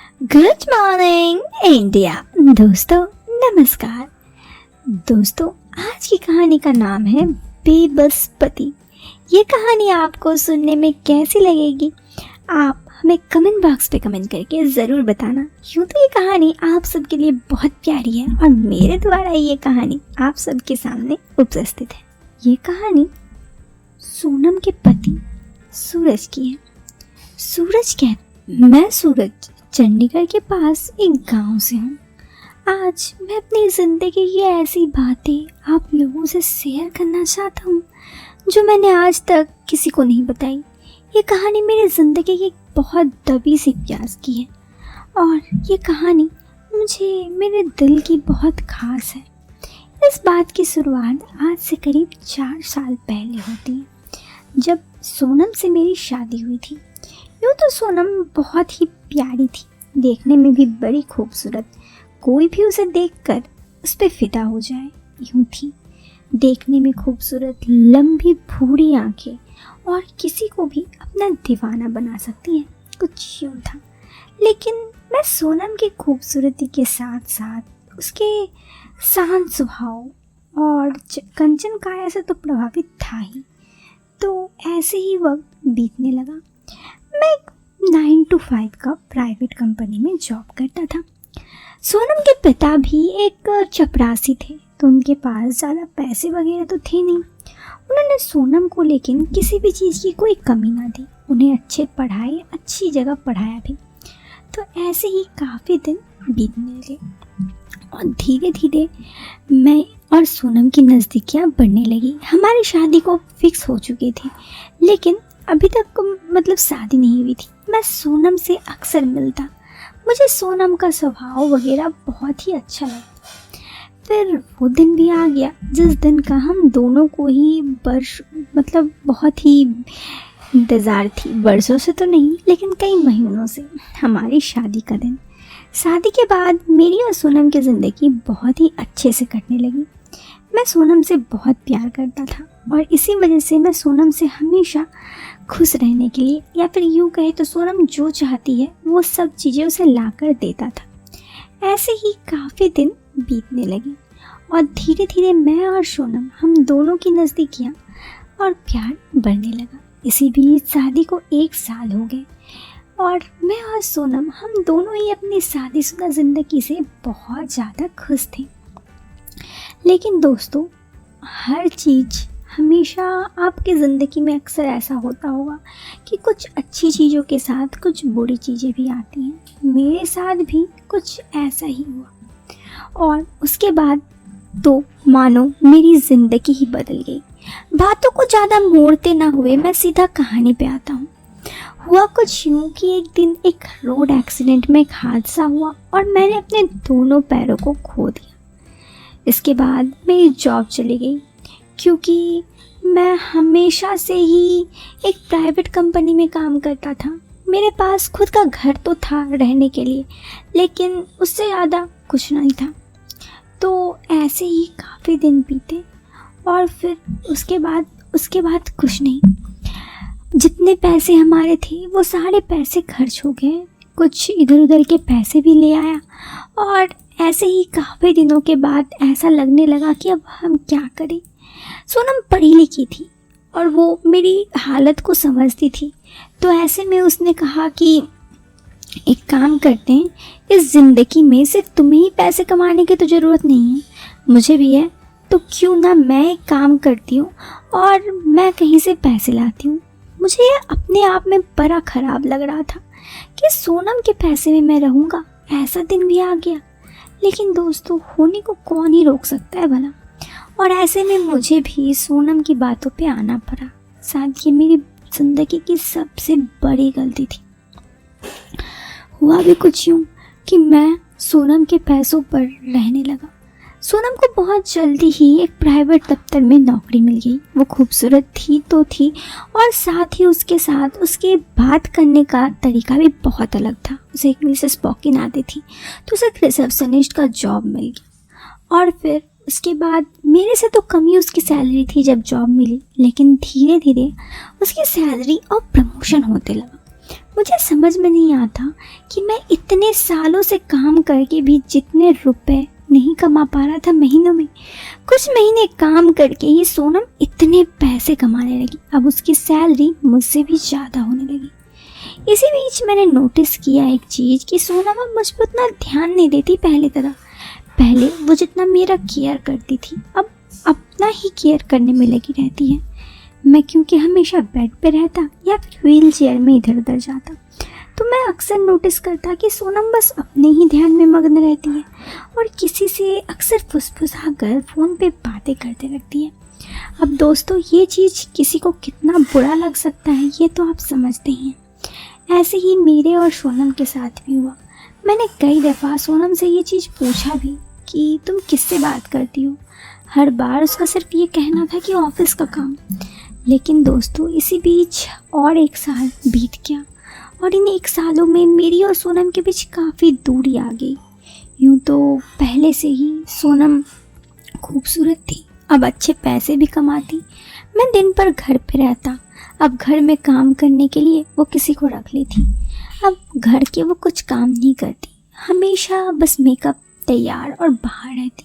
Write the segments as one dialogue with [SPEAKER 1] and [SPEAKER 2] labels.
[SPEAKER 1] Good morning India. दोस्तों नमस्कार। दोस्तों आज की कहानी का नाम है बेबस पति। ये कहानी आपको सुनने में कैसी लगेगी आप हमें कमेंट बॉक्स पे कमेंट करके ज़रूर बताना। यूँ तो ये कहानी आप सबके लिए बहुत प्यारी है और मेरे द्वारा ये कहानी आप सबके सामने उपस्थित है। ये कहानी सोनम के पति सूरज की है। सूरज मैं सूरज चंडीगढ़ के पास एक गांव से हूँ। आज मैं अपनी ज़िंदगी की ऐसी बातें आप लोगों से शेयर करना चाहता हूँ जो मैंने आज तक किसी को नहीं बताई। ये कहानी मेरी ज़िंदगी की बहुत दबी सी प्यास की है और ये कहानी मुझे मेरे दिल की बहुत ख़ास है। इस बात की शुरुआत आज से करीब 4 साल पहले होती है जब सोनम से मेरी शादी हुई थी। यूँ तो सोनम बहुत ही प्यारी थी, देखने में भी बड़ी खूबसूरत, कोई भी उसे देखकर उस पर फिदा हो जाए यूँ थी। देखने में खूबसूरत, लंबी भूरी आंखें और किसी को भी अपना दीवाना बना सकती है, कुछ यूँ था। लेकिन मैं सोनम की खूबसूरती के साथ साथ उसके शांत स्वभाव और कंचन काया से तो प्रभावित था ही। तो ऐसे ही वक्त बीतने लगा। मैं एक 9 to 5 का प्राइवेट कंपनी में जॉब करता था। सोनम के पिता भी एक चपरासी थे, तो उनके पास ज़्यादा पैसे वगैरह तो थे नहीं। उन्होंने सोनम को लेकिन किसी भी चीज़ की कोई कमी ना दी, उन्हें अच्छी जगह पढ़ाया भी। तो ऐसे ही काफ़ी दिन बीतने लगे और धीरे धीरे मैं और सोनम की नज़दीकियाँ बढ़ने लगी। हमारी शादी को फिक्स हो चुकी थी, लेकिन अभी तक शादी नहीं हुई थी। मैं सोनम से अक्सर मिलता, मुझे सोनम का स्वभाव वगैरह बहुत ही अच्छा लगा। फिर वो दिन भी आ गया जिस दिन का हम दोनों को ही बहुत ही इंतज़ार थी। बरसों से तो नहीं, लेकिन कई महीनों से, हमारी शादी का दिन। शादी के बाद मेरी और सोनम की ज़िंदगी बहुत ही अच्छे से कटने लगी। मैं सोनम से बहुत प्यार करता था और इसी वजह से मैं सोनम से हमेशा खुश रहने के लिए, या फिर यूँ कहे तो सोनम जो चाहती है वो सब चीज़ें उसे ला कर देता था। ऐसे ही काफ़ी दिन बीतने लगे और धीरे धीरे मैं और सोनम, हम दोनों की नज़दीकियाँ और प्यार बढ़ने लगा। इसी बीच शादी को 1 साल हो गए और मैं और सोनम, हम दोनों ही अपनी शादीशुदा ज़िंदगी से बहुत ज़्यादा खुश थे। लेकिन दोस्तों, हर चीज़ हमेशा आपकी ज़िंदगी में अक्सर ऐसा होता होगा कि कुछ अच्छी चीज़ों के साथ कुछ बुरी चीज़ें भी आती हैं। मेरे साथ भी कुछ ऐसा ही हुआ और उसके बाद तो मानो मेरी ज़िंदगी ही बदल गई। बातों को ज़्यादा मोड़ते ना हुए मैं सीधा कहानी पे आता हूँ। हुआ कुछ यूँ कि एक दिन एक रोड एक्सीडेंट में एक हादसा हुआ और मैंने अपने दोनों पैरों को खो दिया। इसके बाद मेरी जॉब चली गई, क्योंकि मैं हमेशा से ही एक प्राइवेट कंपनी में काम करता था। मेरे पास खुद का घर तो था रहने के लिए, लेकिन उससे ज़्यादा कुछ नहीं था। तो ऐसे ही काफ़ी दिन बीते और फिर उसके बाद कुछ नहीं। जितने पैसे हमारे थे वो सारे पैसे खर्च हो गए। कुछ इधर उधर के पैसे भी ले आया और ऐसे ही काफ़ी दिनों के बाद ऐसा लगने लगा कि अब हम क्या करें। सोनम पढ़ी लिखी थी और वो मेरी हालत को समझती थी। तो ऐसे में उसने कहा कि एक काम करते हैं, इस ज़िंदगी में सिर्फ तुम्हें ही पैसे कमाने की तो ज़रूरत नहीं है, मुझे भी है। तो क्यों ना मैं एक काम करती हूँ और मैं कहीं से पैसे लाती हूँ। मुझे ये अपने आप में बड़ा ख़राब लग रहा था कि सोनम के पैसे में मैं रहूँगा। ऐसा दिन भी आ गया, लेकिन दोस्तों, होने को कौन ही रोक सकता है भला। और ऐसे में मुझे भी सोनम की बातों पे आना पड़ा। शायद ये मेरी ज़िंदगी की सबसे बड़ी गलती थी। हुआ भी कुछ यूँ कि मैं सोनम के पैसों पर रहने लगा। सोनम को बहुत जल्दी ही एक प्राइवेट दफ्तर में नौकरी मिल गई। वो खूबसूरत थी तो थी और साथ ही उसके साथ उसके बात करने का तरीका भी बहुत अलग था। उसे इंग्लिश स्पोकन आती थी, तो उसे रिसेप्शनिस्ट का जॉब मिल गया। और फिर उसके बाद मेरे से तो कम ही उसकी सैलरी थी जब जॉब मिली, लेकिन धीरे धीरे उसकी सैलरी और प्रमोशन होते लगा। मुझे समझ में नहीं आता कि मैं इतने सालों से काम करके भी जितने रुपए नहीं कमा पा रहा था महीनों में, कुछ महीने काम करके ही सोनम इतने पैसे कमाने लगी। अब उसकी सैलरी मुझसे भी ज़्यादा होने लगी। इसी बीच मैंने नोटिस किया एक चीज़ कि सोनम अब मुझ पर उतना ध्यान नहीं देती पहले तरह। पहले वो जितना मेरा केयर करती थी अब अपना ही केयर करने में लगी रहती है। मैं क्योंकि हमेशा बेड पे रहता या फिर व्हील चेयर में इधर उधर जाता, तो मैं अक्सर नोटिस करता कि सोनम बस अपने ही ध्यान में मग्न रहती है और किसी से अक्सर फुसफुसा कर फ़ोन पे बातें करते रहती है। अब दोस्तों, ये चीज़ किसी को कितना बुरा लग सकता है ये तो आप समझते हैं। ऐसे ही मेरे और सोनम के साथ भी हुआ। मैंने कई दफ़ा सोनम से ये चीज़ पूछा भी कि तुम किससे बात करती हो। हर बार उसका सिर्फ ये कहना था कि ऑफिस का काम। लेकिन दोस्तों, इसी बीच और एक साल बीत गया और इन एक सालों में मेरी और सोनम के बीच काफ़ी दूरी आ गई। यूँ तो पहले से ही सोनम खूबसूरत थी, अब अच्छे पैसे भी कमाती। मैं दिन भर घर पे रहता, अब घर में काम करने के लिए वो किसी को रख लेती। अब घर के वो कुछ काम नहीं करती, हमेशा बस मेकअप तैयार और बाहर रहती।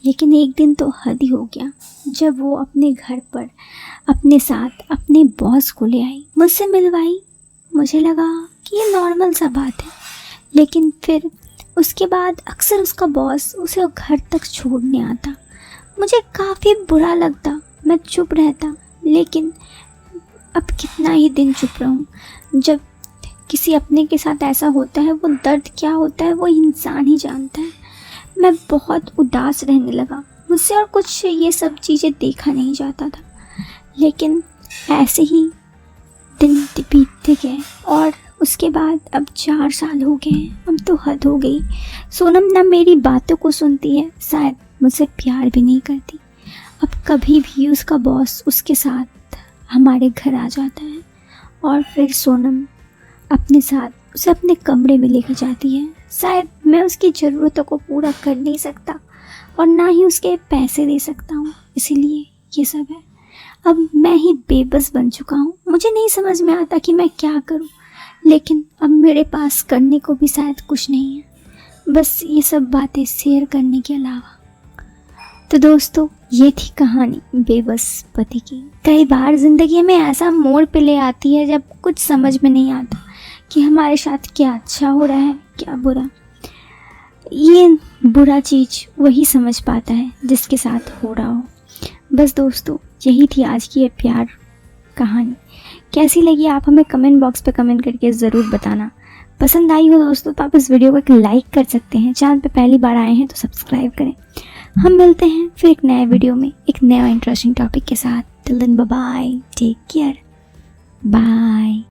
[SPEAKER 1] लेकिन एक दिन तो हद ही हो गया जब वो अपने घर पर अपने साथ अपने बॉस को ले आई, मुझसे मिलवाई। मुझे लगा कि ये नॉर्मल सा बात है, लेकिन फिर उसके बाद अक्सर उसका बॉस उसे घर तक छोड़ने आता। मुझे काफ़ी बुरा लगता, मैं चुप रहता, लेकिन अब कितना ही दिन चुप रहूं। जब किसी अपने के साथ ऐसा होता है, वो दर्द क्या होता है वो इंसान ही जानता है। मैं बहुत उदास रहने लगा, मुझसे और कुछ ये सब चीज़ें देखा नहीं जाता था। लेकिन ऐसे ही दिन बीतते गए और उसके बाद अब 4 साल हो गए हैं। अब तो हद हो गई। सोनम ना मेरी बातों को सुनती है, शायद मुझसे प्यार भी नहीं करती। अब कभी भी उसका बॉस उसके साथ हमारे घर आ जाता है और फिर सोनम अपने साथ उसे अपने कमरे में लेकर जाती है। शायद मैं उसकी ज़रूरतों को पूरा कर नहीं सकता और ना ही उसके पैसे दे सकता हूँ, इसीलिए ये सब है। अब मैं ही बेबस बन चुका हूँ, मुझे नहीं समझ में आता कि मैं क्या करूँ। लेकिन अब मेरे पास करने को भी शायद कुछ नहीं है, बस ये सब बातें शेयर करने के अलावा। तो दोस्तों, ये थी कहानी बेबस पति की। कई बार ज़िंदगी में ऐसा मोड़ पे ले आती है जब कुछ समझ में नहीं आता कि हमारे साथ क्या अच्छा हो रहा है क्या बुरा। ये बुरा चीज़ वही समझ पाता है जिसके साथ हो रहा हो। बस दोस्तों, यही थी आज की ये प्यार कहानी। कैसी लगी आप हमें कमेंट बॉक्स पे कमेंट करके ज़रूर बताना। पसंद आई हो दोस्तों तो आप इस वीडियो को एक लाइक कर सकते हैं। चैनल पे पहली बार आए हैं तो सब्सक्राइब करें। हम मिलते हैं फिर एक नए वीडियो में एक नया इंटरेस्टिंग टॉपिक के साथ। Till then bye bye, take care, bye.